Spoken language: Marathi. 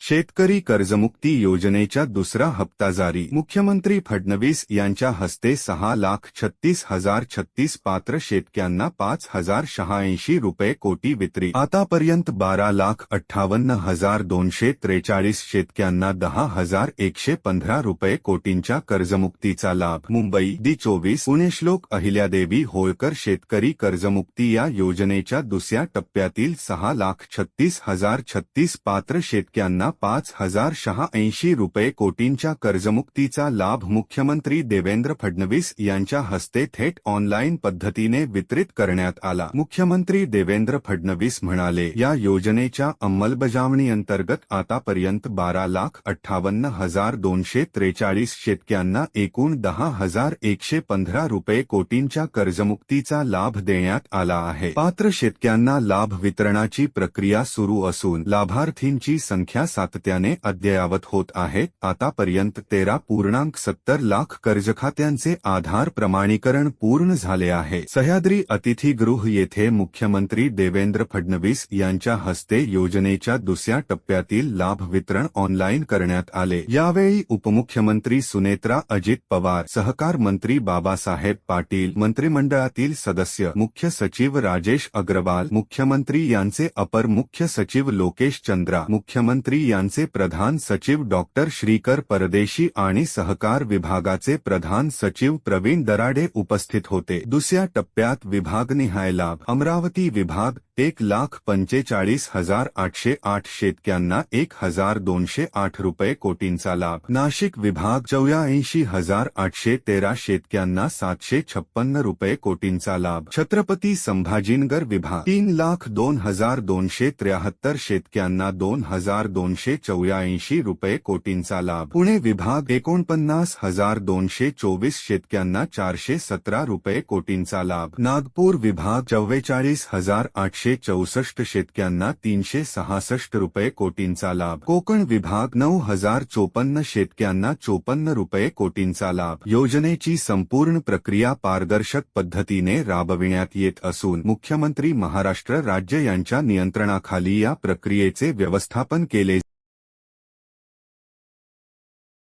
शेतकरी कर्जमुक्ती योजनेचा दुसरा हप्ता जारी। मुख्यमंत्री फडणवीस यांच्या हस्ते 6,36,036 पात्र शेतकऱ्यांना 5,086 रुपये कोटी वितरित। आतापर्यंत 12,58,243 शेतकऱ्यांना 10,115 रुपये कोटींच्या कर्जमुक्तीचा लाभ। मुंबई दी 24 पुणे श्लोक अहिल्यादेवी होळकर शेतकरी कर्जमुक्ती या योजनेच्या दुसऱ्या टप्प्यातील 6,36,036 पात्र शेतकऱ्यांना 5,086 रुपये कोटींच्या कर्जमुक्तीचा लाभ मुख्यमंत्री देवेंद्र फडणवीस यांच्या हस्ते थेट ऑनलाईन पद्धतीने वितरित करण्यात आला। मुख्यमंत्री देवेंद्र फडणवीस म्हणाले, या योजनेच्या अंमलबजावणीअंतर्गत आतापर्यंत 12,58,243 शेतकऱ्यांना एकूण 10,115 रुपये कोटींच्या कर्जमुक्तीचा लाभ देण्यात आला आहे। पात्र शेतकऱ्यांना लाभ वितरणाची प्रक्रिया सुरू असून लाभार्थींची संख्या सातत्याने अद्ययावत होत आहे। आतापर्यंत 13.70 लाख कर्जखात्यांचे आधार प्रमाणीकरण पूर्ण झाले आहे। सह्याद्री अतिथीगृह येथे मुख्यमंत्री देवेंद्र फडणवीस यांच्या हस्ते योजनेच्या दुसऱ्या टप्प्यातील लाभ वितरण ऑनलाईन करण्यात आले। यावेळी उपमुख्यमंत्री सुनेत्रा अजित पवार, सहकार मंत्री बाबासाहेब पाटील, मंत्रिमंडळातील सदस्य, मुख्य सचिव राजेश अग्रवाल, मुख्यमंत्री यांचे अपर मुख्य सचिव लोकेश चंद्रा, मुख्यमंत्री यांचे प्रधान सचिव डॉक्टर श्रीकर परदेशी आणि सहकार विभागाचे प्रधान सचिव प्रवीण दराडे उपस्थित होते। दुसऱ्या टप्प्यात विभागनिहाय लाभ। अमरावती विभाग 1,45,808 शेतकऱ्यांना 1,208 रुपये कोटींचा लाभ। नाशिक विभाग 84,813 शेतकऱ्यांना 756 रुपये कोटींचा लाभ। छत्रपती संभाजीनगर विभाग 3,02,273 शेतकऱ्यांना 2,284 रुपये कोटींचा लाभ। पुणे विभाग 49,224 शेतकऱ्यांना 417 रुपये कोटींचा लाभ। नागपूर विभाग 44,864 शेतकऱ्यांना 366 रुपये कोटींचा लाभ। कोकण विभाग 9,054 शेतकऱ्यांना 54 रुपये कोटींचा लाभ। योजनेची संपूर्ण प्रक्रिया पारदर्शक पद्धतीने राबविण्यात येत असून मुख्यमंत्री महाराष्ट्र राज्य यांच्या नियंत्रणाखाली या प्रक्रियेचे व्यवस्थापन केले